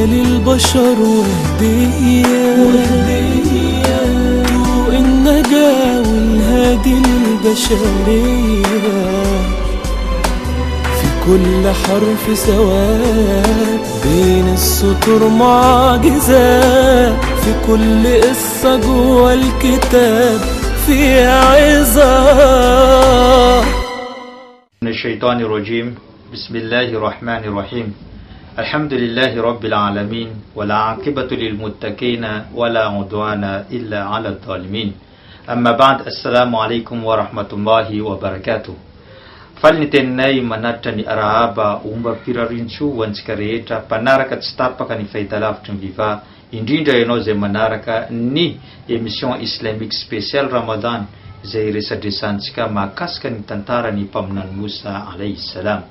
للبشر وهدية ضوء النجاة والهادي للبشرية، في كل حرف سواد بين السطور معجزات، في كل قصة جوا الكتاب فيها عظات. من الشيطان الرجيم. بسم الله الرحمن الرحيم. الحمد لله رب العالمين، والعاقبة للمتقين ولا عدوان إلا على الظالمين. أما بعد، السلام عليكم ورحمة الله وبركاته. Falnitenay manatitra ny arahaba omba pirarinso hoantsika rehetra mpanaraka tsy tapaka ny fahitalavitra ny viva, indrindra ianao izay manaraka ny émission islamique spéciale Ramadan izay resadresantsika mahakasika ny tantarany mpaminany Musa alayhi salam.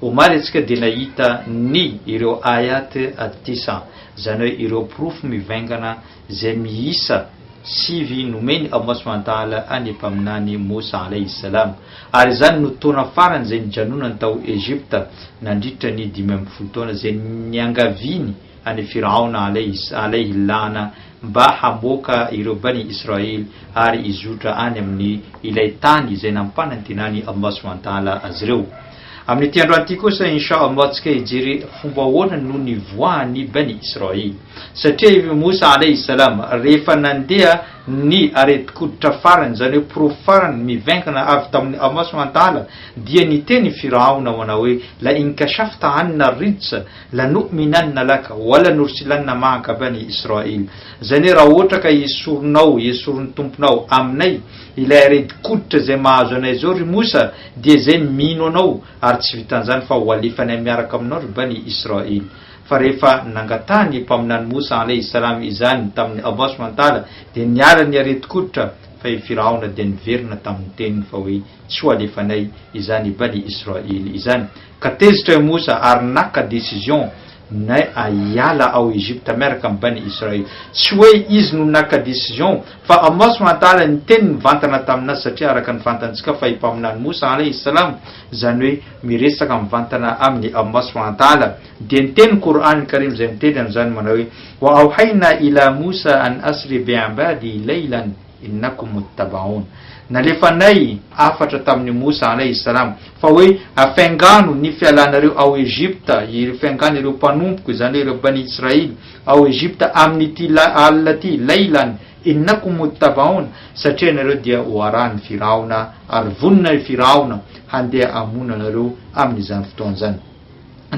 Omaly atsika dia nahita ny ireo ayat at-tisa, izany hoe ireo proof mivaingana izay miisa sivy nomeny Allah subhanahu wa ta'ala any mpaminany Musa alayhi salam. Ary zany no taona farany izay nijanonany tao Egypta nandritra ny 12 taona izay niangaviny any Firaona alayhi lana mba hamoaka ireo bani Israel ary izotra any amin'ny ilay tany izay nampanantinany Allah subhanahu wa ta'ala azy ireo. Amin'ny andro anty kosa inshallah tsika hijery fomba ahoana no nivoahany bani Israel, satria Musa alayhi salam rehefa nandeha ny areti-koditra farany, izany hoe profarany mivaingana avy tamin'ny Allah subhanahu wa ta'ala, dia niteny Firaona manao hoe la inkashafta anna rijsa lanu'minanna laka wala nursilanna ma'aka bani Israel. Izany hoe raha ohatra ka esorin'ny tomponao aminay ilay areti-koditra izay mahazo anay zao ry Musa, dia izay mino anao ary tsy vitan'izany fa ho alefanay miaraka aminao ry bani Israel. Fa rehefa nangatany mpaminany Musa alayhi salam izany tamin'ny Allah subhanahu wa ta'ala, dia niala ny areti-koditra fa Firaona dia niverina tamin'ny teniny fa hoe tsy ho alefanay izany bani Israel izany. Ka tezitra Musa ary naka décision na ayala ao Egypta miaraka amin'ny bani Israel. Tsy hoe izy no naka décision fa Allah subhanahu wa ta'ala niteny mivantana taminazy, satria araka ny fantantsika fa mpaminany Musa alayhi salam izany hoe miresaka mivantana amin'ny Allah subhanahu wa ta'ala. Dia niteny Qur'an Karim izay miteny amin'izany manao hoe wa auhayna ila Musa an asri bi'ibadi laylan innakum muttabaun. Nalefanay afatra tamin'ny Musa alayhi salam fa hoe afaingano ny fialanareo ao Egypta, afaingano ireo mpanompoko izany ireo bani Israel ao Egypta amin'ity alina ty laylan innakum muttabaun, satria nareo dia hoarany Firaona ary vonina Firaona handeha amona nareo amin'izany fotoana izany.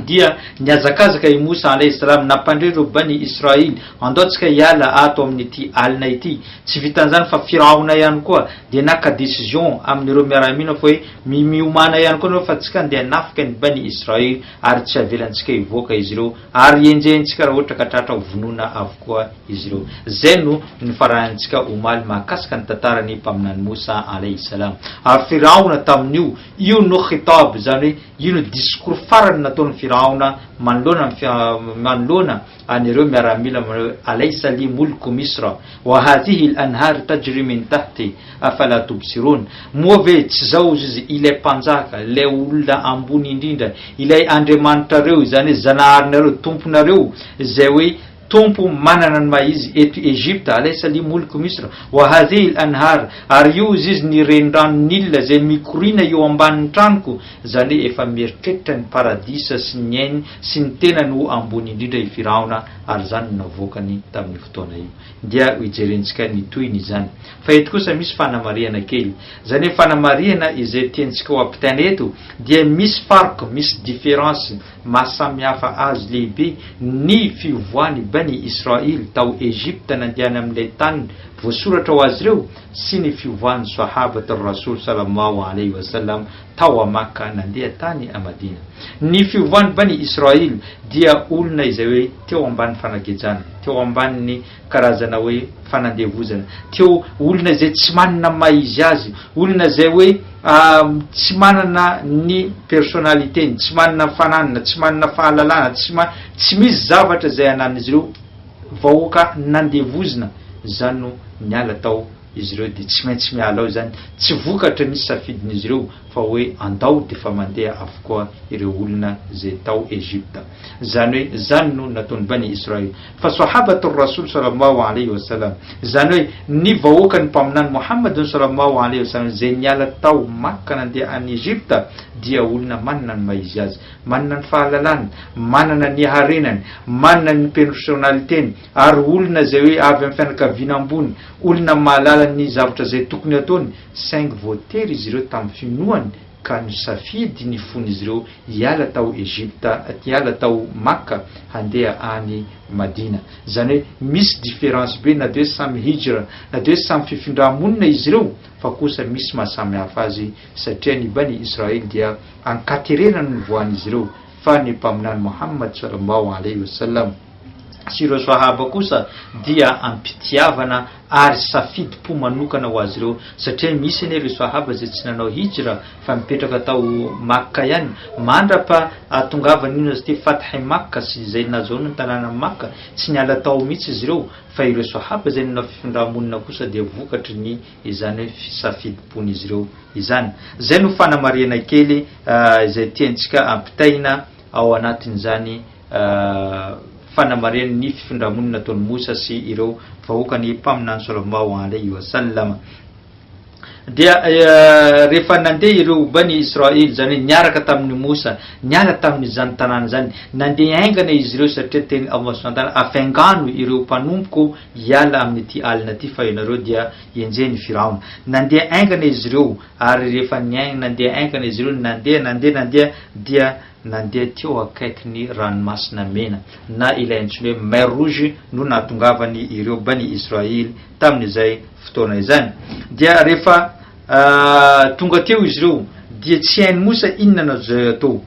Dia niazakazaka i Musa alayhi salam nampandreo bani Israel andaotsika hiala ato amin'ity alina ity. Tsy vitan'izany fa Firaona ihany koa dia naka décision amin'ireo miaramila fa hoe miomana ihany koa nareo fa tsika andeha nafika ny bani Israel ary tsy avelantsika hivoaka izy ireo ary enjentsika raha ohatra ka tratra vonoina avokoa izy ireo. Zay no nifarantsika omaly mahakasika ny tantarany mpaminany Musa alayhi salam. Ary Firaona tamin'io io no khitab, izany hoe io no discours farany nataony Firaona manoloana anireo miaramila manao alaysa li mulku misra wa hadhihi al-anhar tajri min tahti afala tubsirun. Moa ve tsy zao izy ilay mpanjaka, ilay olona ambony indrindra, ilay andriamanitrareo, izany zanaharinareo, tomponareo izay hoe tompo manana ny maizy eto Egypta, alaysa li mulku misra wa hadhihi al-anhar, ary io izy ny renirano Nil izay mikorina eo ambanin'ny tranoko, izany efa mieritreritra ny paradisa sy ny ainy sy ny tena no ambony indrindra i Firaona, ary zany navoakany tamin'ny fotoana io. Dia hijerentsika ny toyny izany. Fa eto kosa misy fanamariana kely, izany hoe fanamariana izay tiantsika ho ampitaina eto dia misy farq, misy différence mahasamihafa azy lehibe ny fivoahany bani Israel tao Egypta nandehana amin'ilay tany voasoratra ho azy ireo sy ny fivoahany sahabat ar-rasul sallallahu alayhi wa sallam tao a Makka nandeha tany a Madina. Ny fivoahany bani Israel dia olona izay hoe teo ambany fanagejana, teo ambany karazana hoe fanandevozana, teo olona izay tsy manana maizy azy, olona izay hoe tsy manana ny personnalité, tsy manana fananana, tsy manana fahalalana, tsy misy zavatra izay anan'izy ireo vahoaka nandevozina. Zany no niala tao izy ireo dia tsy maintsy miala ao izany, tsy vokatra misy safidin'izy ireo fa hoe andao de fa mandeha avokoa ireo olona zay tao Egypta. Zany hoe zany no nataony bani Israil. Fa sahabatu rasul sallallahu alayhi wasallam, zany hoe ny vahoakany mpaminany Muhammad sallallahu alayhi wasallam zay niala tao Makka nandeha any Egypta dia olona manana ny maizy azy, manana ny fahalalana, manana ny harenany, manana ny personnalitény, ary olona zay hoe avy amin'ny fianakaviana ambony, olona mahalala ny zavatra zay tokony ataony, saingy voatery izy ireo tamin'ny finoany ka ny safidy ny fon'izy ireo hiala tao Egypta, hiala tao Makka handeha any Madina. Zany hoe misy différence be, na de hoe samy hijra, na de hoe samy fifindra-monina izy ireo, fa kosa misy mahasamy hafa azy satria ny bani Israel dia ankaterena ny voan'izy ireo, fa ny mpaminany Muhammad sallallahu alayhi wasallam sy ireo sahaba kosa dia ampitiavana ary safidy-po manokana ho azy ireo, satria misy ny ireo sahaba zay tsy nanao hijra fa mipetraka tao Makka ihany, mandrapa atongavana ino azy ty Fath Makka sy zay nazahoana ny tanàna Makka, tsy niala tao mihitsy izy ireo, fa ireo sahaba zay nanao fifindra-monina kosa dia vokatry ny izany hoe safidy-pon'izy ireo izany. Zay no fanamariana kely zay tiantsika ampitaina ao anatin'izany fanamariana ny fifindra-monina nataony Musa sy ireo vahoakany mpaminany sallallahu alayhi wasallam. Dia rehefa nandeha ireo bani Israel, zany niaraka tamin'ny Musa, niala tamin'izany tanàna zany, nandeha aingana izy ireo satria teny Allah subhanahu wa ta'ala afengano ireo mpanompoko hiala amin'ity alina ty fa ianareo dia enjeny Firaona. Nandeha aingana izy ireo, ary rehefa nandeha aingana izy ireo nandeha dia nandeha teo akaiky ny ranomasina mena, na ilaintsy hoe mer rouge no natongavany ireo bani Israel tamin'izay fotoana izany. Dia rehefa tonga teo izy ireo dia tsy hainy Musa inona na zay atao,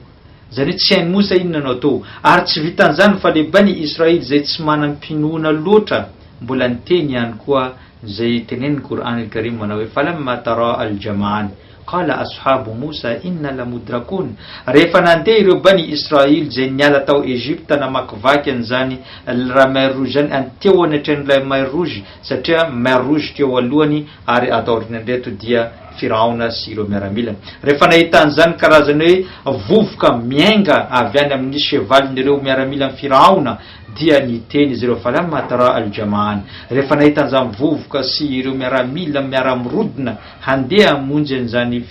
zany hoe tsy hainy Musa inona no atao, ary tsy vitan'izany fa le bani Israel zay tsy manam-pinoana loatra, mbola niteny ihany koa zay tenen'ny Qur'an al-Karim manao hoe falamma tara al-jama'an qala ashabu Musa inna la mudrakun. Rehefa nandeha ireo bani Israel zay niala tao Egypta namakivaky an'izany raha mer rouge zany, anteo anatrehan'ilay mer rouge satria mer rouge teo alohany ary ataorina ndreto dia Firaona sy ireo miaramila. Rehefa nahita an'izany karazany hoe vovoka miainga avy any amin'ny chevalin'ireo miaramila Firaona dia niteny izy ireo falamma tara al-jama'an. Rehefa nahita an'izany vovoka sy ireo miaramila miara-mirodina handeha hamonjy an'izany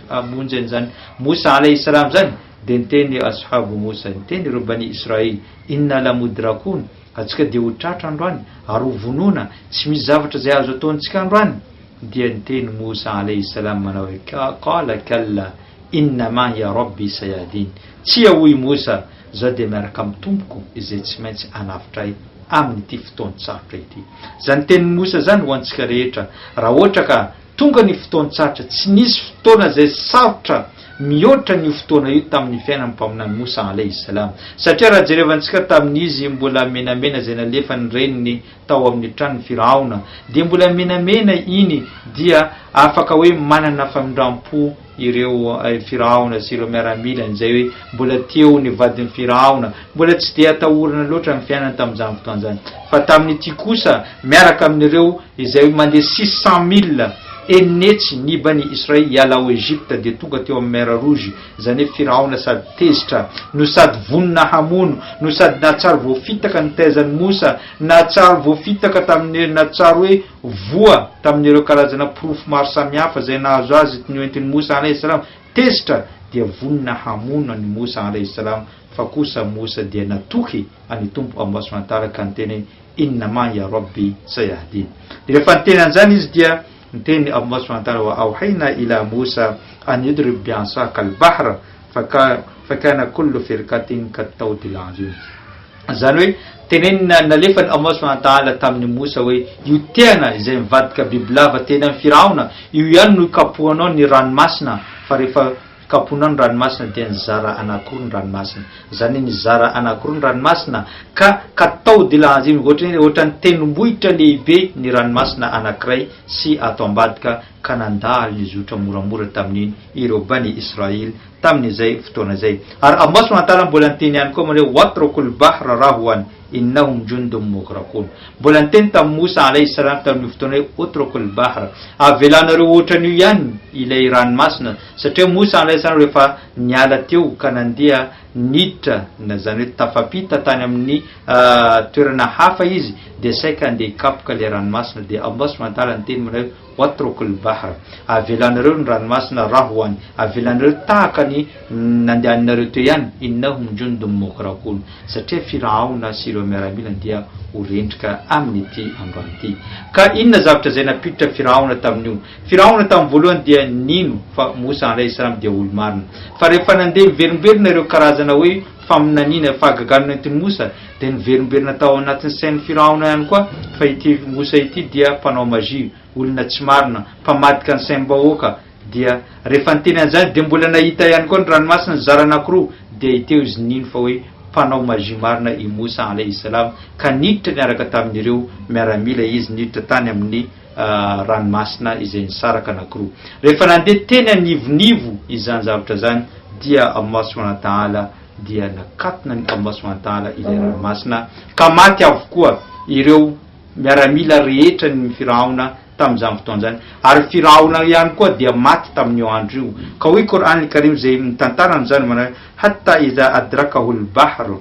hamonjy an'izany Musa alayhi salam zany, dia niteny ashabu Musa, niteny ireo bani Israel, inna la mudrakun, atsika dia ho tratra androany ary ho vonona, tsy misy zavatra zay azo ataontsika androany. Dia niteny Musa alayhi salam manao hoe qala kalla inna ma'iya rabbi sayahdin, tsy ahoy Musa, zaho dia miaraka amin'ny tompoko izay tsy maintsy anavitray amin'ity fotoan-tsarotra ity. Zany teny Musa zany ho antsika rehetra, raha ohatra ka tonga ny fotoan-tsarotra, tsy nisy fotoana zay sarotra mihoatra ny fotoana io tamin'ny fiainan'ny mpaminany Musa alayhi salam, satria raha jerevantsika tamin'izy mbola menamena zay nalefa ny reniny tao amin'ny tranony Firaona, dia mbola menamena iny dia afaka hoe manana famindram-po ireo Firaona sy ireo miaramilany zay hoe mbola teo ny vadin'ny Firaona, mbola tsy dia atahorana loatra ny fiainany tamin'izany fotoan'izany. Fa tamin'ity kosa miaraka amin'ireo izay mandeha 600,000 enetsy ny bani Israel hiala ao Egypta dia tonga teo amin'ny mer rouge, zany hoe Firaona sady tezitra, no sady vonona hamono, no sady nahatsary voafitaka ny taizan'ny Musa, nahatsary voafitaka tamin'ny nahatsary hoe voa tamin'ireo karazana profo maro samihafa zay nahazo azy nyoentin'ny Musa alayhi salam, tezitra dia vonona hamono ny Musa alayhi salam. Fa kosa Musa dia natoky any tompo Allah subhanahu wa ta'ala ka niteny inna ma'iya rabbi sayahdin. Rehefa niteny an'izany izy dia niteny Allah subhanahu wa ta'ala wa awhayna ila Musa an yudrib bi'asaka al-bahr fakana kullu firqatin kat-tawdil azim. Zany hoe tenenina nalefany Allah subhanahu wa ta'ala tamin'ny Musa hoe io tena izay mivadika bibilava tena amin'ny Firaona, io ihany no kapohanao ny ranomasina, fa rehefa kaponao ny ranomasina dia nizara anankiroa ny ranomasina. Zany nizara anankiroa ny ranomasina ka tao de la azim, ohatra ny tenombohitra lehibe ny ranomasina anankiray sy ato ambadika ka nandalo ny zotra moramora tamin'iny ireo bani Israel tamin'izay fotoana zay. Ary Allah subhanahu wa ta'ala mbola niteny ihany koa manao watrukul bahra rahwan innahum jundum mughraqun. Mbola niteny tamin'ny Musa alayhi salam tamin'ny fotoana hoe utrukul bahra, avelanareo ohatran'io ihany ilay ranomasina, satria Musa alayhi salam rehefa niala teo ka nandeha niditra na zany hoe tafapita tany amin'ny toerana hafa izy dia saika andeha hikapoka ilay ranomasina, dia Allah subhanahu wa ta'ala niteny manao watrukul bahra, avelanareo ny ranomasina rahwan, avelanareo tahaka ny nandehaninareo teo ihany, innahum jundum mughraqun, satria Firaona sy ireo miaramila dia horendrika amin'ity androany. Ka inona zavatra zay napiditra Firaona tamin'io? Firaona tamin'ny voalohany dia nino fa Musa alayhi salam dia olo marina, fa rehefa nandeha miverimberina ireo karazana hoe faminaniana fahagaganana ity Musa dia niverimberina tao anatin'ny sain'ny Firaona ihany koa fa ity Musa ity dia mpanao magia, olona tsy marina, mpamadika ny saim-bahoaka. Dia rehefa niteny an'izany dia mbola nahita ihany koa ny ranomasina zara anankiroa, dia iteo izy nino fa hoe mpanao magia marina i Musa alayhi salam, ka niditra niaraka tamin'ireo miaramila izy, niditra tany amin'ny ranomasina izay nisaraka anankiroa. Rehefa nandeha teny anivonivo izany zavatra zany dia Allah subhanahu wa ta'ala dia nakatona ny Allah subhanahu wa ta'ala ilay ranomasina, ka maty avokoa ireo miaramila rehetra ny Firaona tamin'izany fotoana zany, ary Firaona ihany koa dia maty tamin'io andro io. Ka hoe Qur'an al-Karim zay mitantara amin'izany manao hatta idha adrakahu al-bahr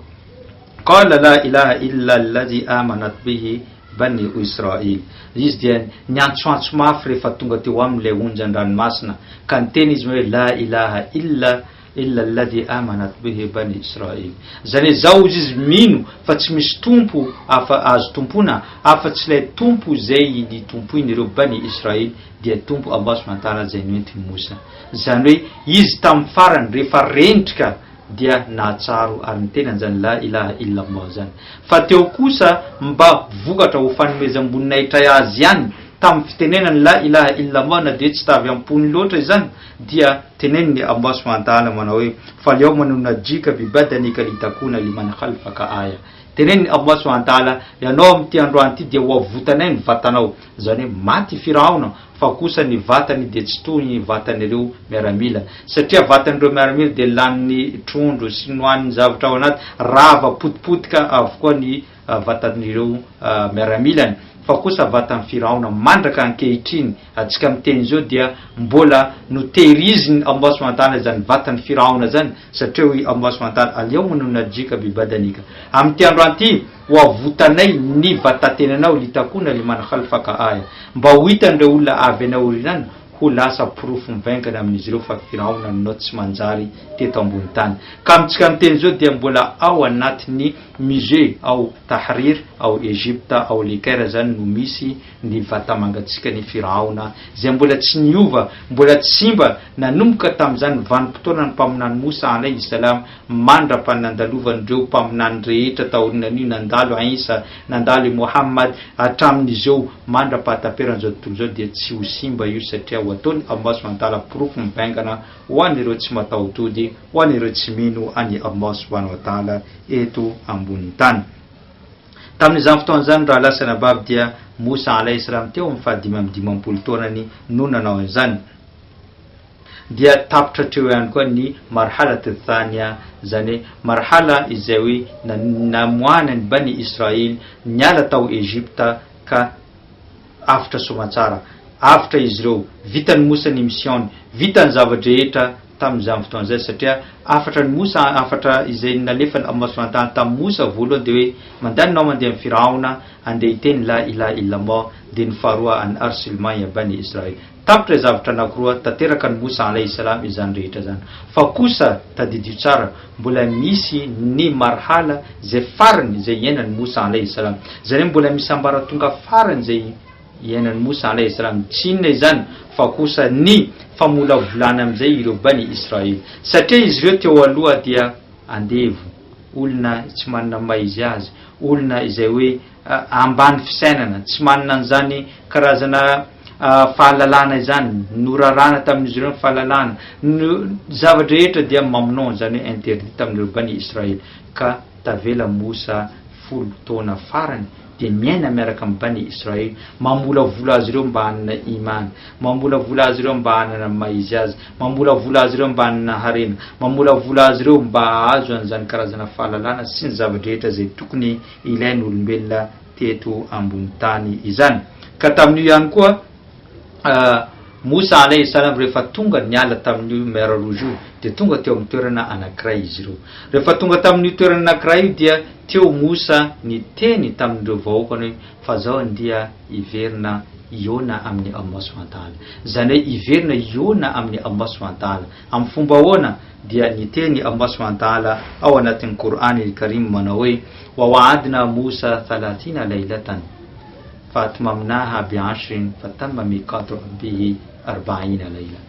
qala la ilaha illa alladhi amanat bihi bani Israil. Izy dia niantsoantso mafy rehefa tonga teo amin'ilay onjan-dranomasina, ka niteny izy hoe la ilaha illa alladhi amanat bihi bani Israil. Zany zao izy mino fa tsy misy tompo afa azo tompona afa-tsy ilay tompo zay nitompoin'ireo bani Israil, dia tompo Allah subhanahu wa ta'ala zay noentiny Musa. Zany hoe izy tamin'ny farany rehefa rendrika dia nahatsaro ary niteny zany la ilaha illa Allah zany. Fa teo kosa mba vokatra ho fanomezam-boninahitray azy ihany tamin'ny fitenenany la ilaha illa Allah, na dia tsy tavy ampony loatra izany, dia teneniny Allah subhanahu wa ta'ala manao hoe falyawma nunajjika bibadanika litakuna liman khalfaka aya. Teneniny Allah subhanahu wa ta'ala ianao amin'ity androany ity dia hoavotanay ny vatanao, zany hoe maty Firaona fa kosa ny vatany dia tsy toy ny vatan'ireo miaramila, satria vatan'ireo miaramila dia lanin'ny trondro sy nohan'ny zavatra ao anaty, rava potipotika avokoa ny vatan'ireo miaramilany, fa kosa vatan'ny Firaona mandraka ankehitriny. Atsika miteny zao dia mbola notehiriziny Allah subhanahu wa ta'ala zany vatan'ny Firaona zany, satria hoe Allah subhanahu wa ta'ala al-yawma nunajjika bibadanika, amin'ity androany ity hoavotanay ny vatatenanao litakuna liman khalfaka aya, mba ho hitan'ireo olona avy ana orinany ho lasa porofo mivaingana amin'izy ireo fa Firaona nanao tsy manjary teto ambony tany. Ka amintsika miteny zao dia mbola ao anatin'ny musée ao Tahrir ao Egypta ao Le Caire zany no misy ny vata mangatsika ny Firaona, zay mbola tsy niova, mbola tsy simba, nanomboka tamin'izany vanim-potoana ny mpaminany Musa alayhi salam mandra-panandalovandreo mpaminany rehetra taorinan'io, nandalo Isa, nandalo Muhammad, hatramin'izao mandra-pahataperan'izao tontolo zao dia tsy ho simba io, satria ho ataony Allah subhanahu wa ta'ala porofo mibaingana ho an'ireo tsy mataotody, ho an'ireo tsy mino any Allah subhanahu wa ta'ala eto ambony tany. Tamin'izany fotoana zany raha lasa nababy dia Musa alayhi salam teo amin'ny fahadimam-dimampolo taonany no nanao an'izany, dia tapitra treo ihany koa ny marhala thania, zany marhala izay hoe namoana ny bani Israil niala tao Egypta ka afitra somatsara, afitra izy ireo, vitany Musa ny mission, vitany zavatra rehetra tamin'izany fotoana zay, satria afatra ny Musa, afatra izay nalefany Allah subhanahu wa ta'ala tamin'ny Musa voalohany dia hoe mandanao mandeha amin'ny Firaona andeha hiteny la ilaha illa Allah, dia ny faharoa an arsil maya bani Israil. Tapitra zavatra anankiroa tanteraka ny Musa alayhi salam izany rehetra zany, fa kosa tadidio tsara mbola misy ny marhala zay farany zay iainany Musa alayhi salam, zany mbola misy ambaratonga farany zay iainany Musa alayhi salam, tsy inona izany fa kosa ny famolavolana amin'izay ireo bani Israil, satria izy ireo teo aloha dia andevo, olona tsy manana maizy azy, olona izay hoe ambany fisainana, tsy manana an'izany karazana fahalalana izany, norarana tamin'izy ireo fahalalana, zavatra rehetra dia mamnon, zany hoe interdit tamin'ireo bani Israil. Ka tavela Musa folo taona farany dia miaina miaraka amin'ny Bani Israely, mamolavola azy ireo mba hanana imana, mamolavola azy ireo mba hanana maizy azy, mamolavola azy ireo mba hanana harena, mamolavola azy ireo mba azo an'izany karazana fahalalana sy ny zavadrehetra zay tokony ilain'ny olombelona teto ambony tany izany. Ka tamin'io ihany koa Musa alayhi salam rehefa tonga niala tamin'io mer rouge dia tonga teo amin'ny toerana anankiray izy ireo. Rehefa tonga tamin'io toerana anankiray dia teo Musa niteny tamin'ireo vahoakany hoe fa zao andia iverina iona amin'ny Allah subhanahu wa ta'ala. Zany hoe iverina iona amin'ny Allah subhanahu wa ta'ala. Amin'ny fomba ahoana dia niteny Allah subhanahu wa ta'ala ao anatin'ny Qur'ani al-Karim manao hoe wa wa'adna Musa 30 laylatan fatmamnaha bi'ashrin fatamma miqatu rabbihi 40 layla.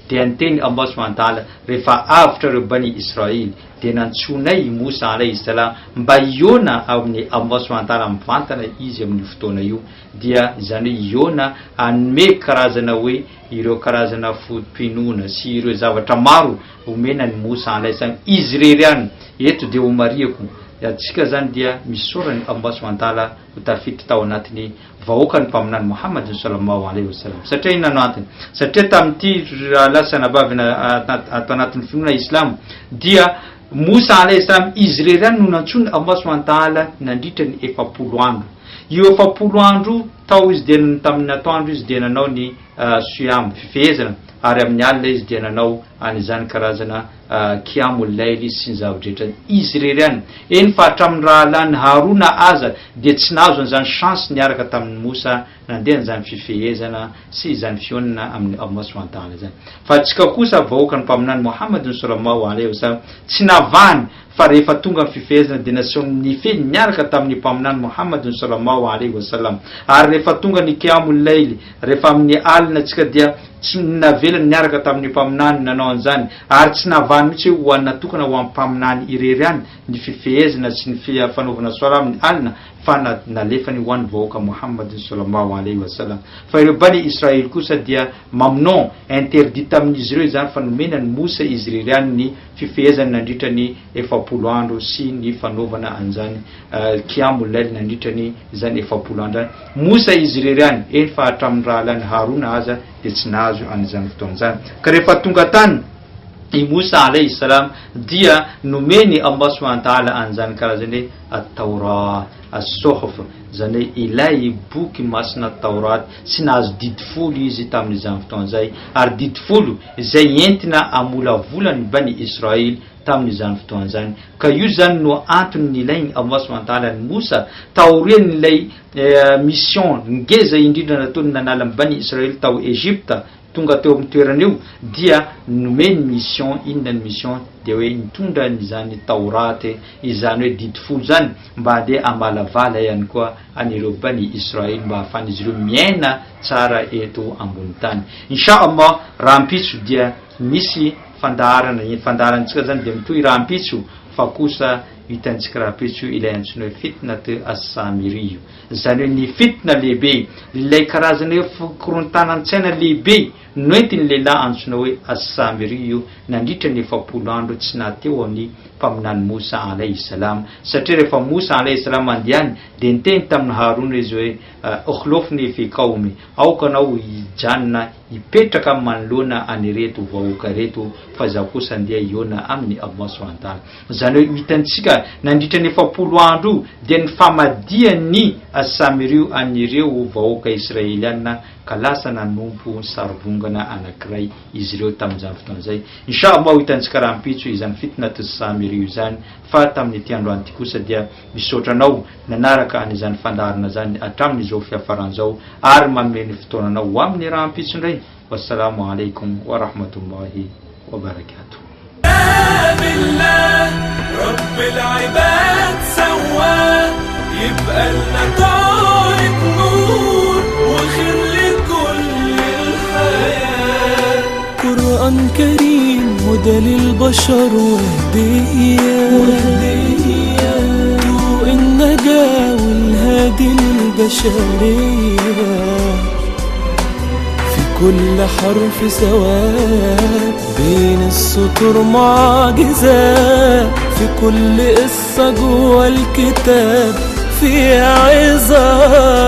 Dia niteny Allah subhanahu wa ta'ala rehefa avitra reo Bani Israely dia nantsonay Musa alayhi salam mba iona amin'ny Allah subhanahu wa ta'ala mivantana izy amin'ny fotoana io, dia zany iona anome karazana hoe ireo karazana fotompinoana sy ireo zavatra maro omenany Musa alayhi salam izy reriany. Eto dia homariako atsika zany dia misorany Allah subhanahu wa ta'ala ho tafiditra tao anatiny vahoakany mpaminany Muhammad sallallahu alaihi wasallam. Satria inona antony? Satria tamin'ity lasana bavina ato anatin'ny finoana Islam dia Musa alayhi salam izy reriany no nantsony Allah subhanahu wa ta'ala nandritra ny 400 andro. Io 400 andro tao izy dia tamin'ny atoandro izy dia nanao ny siyam fifehezana, ary amin'ny alina izy dia nanao an'izany karazana qiyamul layl sy ny zavadrehetra izy reriany. Eny fa hatramin'ny raha lany Harona aza dia tsy nahazo an'izany chance niaraka tamin'ny Musa nandeha an'izany fifehezana sy izany fionana amin'ny Allah subhanahu wa ta'ala zany. Fa atsika kosa vahoakany mpaminany Muhammad sallallahu alaihi wasallam tsy navany fa rehefa tonga amin'ny fifehezana dia naseho nifeny niaraka tamin'ny mpaminany Muhammad sallallahu alaihi wasallam. Ary rehefa tonga ny qiyamul layl rehefa amin'ny alina atsika dia tsy navelany niaraka tamin'ny mpaminany nanao an'izany, ary tsy navany mihitsy ho an'ny natokana ho amin'ny mpaminany irery any ny fifehezana sy ny fanaovana soara amin'ny alina, fa nalefany ho an'ny vahoaka Muhammad sallallahu alaihi wasallam. Fa ireo Bani Israely kosa dia mamnon interdit amin'izy ireo izany fa nomenany Musa izy irery any ny fifehezana nandritra ny 400 andro sy ny fanaovana an'izany qiyamul layl nandritra ny izany 400 andro. Musa izy irery any eny fa hatramin'ny raha lany Harona aza dia tsy nahazo an'izany fotoana izany. Ka rehefa tonga tany i Musa alayhi salam dia nomeny Allah subhanahu wa ta'ala an'izany karazany at-Taurat as-Suhuf, zany hoe ilay boky masina Taurat sy nahazo didifolo izy tamin'izany fotoana izay, ary didifolo izay entina amolavola ny Bani Israely tamin'izany fotoana izany. Ka io zany no antony nilainy Allah subhanahu wa ta'ala ny Musa taoriany ilay mission ngeza indrindra nataony nanala ny Bani Israely tao Egypta tonga teo amin'ny toerana io dia nomeny mission. Inona ny mission? Dia hoe nitondra izany Taurat izany hoe didifolo zany mba handeha amalavala ihany koa anireo Bani Israely mba ahafany izy ireo miaina tsara eto ambony tany. Inshallah rahampitso dia misy fandaharana, fandaharantsika zany dia mitohy rahampitso fa kosa hitantsika rahampitso ilay antsoina hoe fitnat as-Samiri, zany hoe ny fitna lehibe, ilay karazana hoe fikorontana-tsaina lehibe noentiny lehilahy antsoina hoe as-Samiri nandritra ny 400 andro tsy nateo amin'ny mpaminany Musa alayhi salam. Satria rehefa Musa alayhi salam andehany dia niteny tamin'ny Harona izy hoe ukhlufni fi qaumi, aokanao hijanona hipetraka manoloana anireto vahoaka reto fa za kosa andeha iona amin'ny Allah subhanahu wa ta'ala. Zany hoe hitantsika nandritra ny 400 andro dia ny famadiany as-Samiri anireo vahoaka Israeliana ka lasa nanompo sarivongana anankiray izy ireo tamin'izany fotoana izay. Inshallah hitantsika rahampitso izany fitnat as-Samiri izany. Fa tamin'ity androany ity kosa dia misotranao nanaraka an'izany fandaharana zany hatramin'izao fiafaran'izao ary manome fotoananao ho amin'ny rahampitso indray. Wassalamu alaikum wa rahmatullahi wa barakatuh. بالله رب العباد سواه يبقى لنا طارق نور وخير لكل الحياة. قرآن كريم هدى للبشر وهدية ضوء النجاة والهادي للبشرية. كل حرف سواد بين السطور معجزات، في كل قصة جوا الكتاب فيها عظة.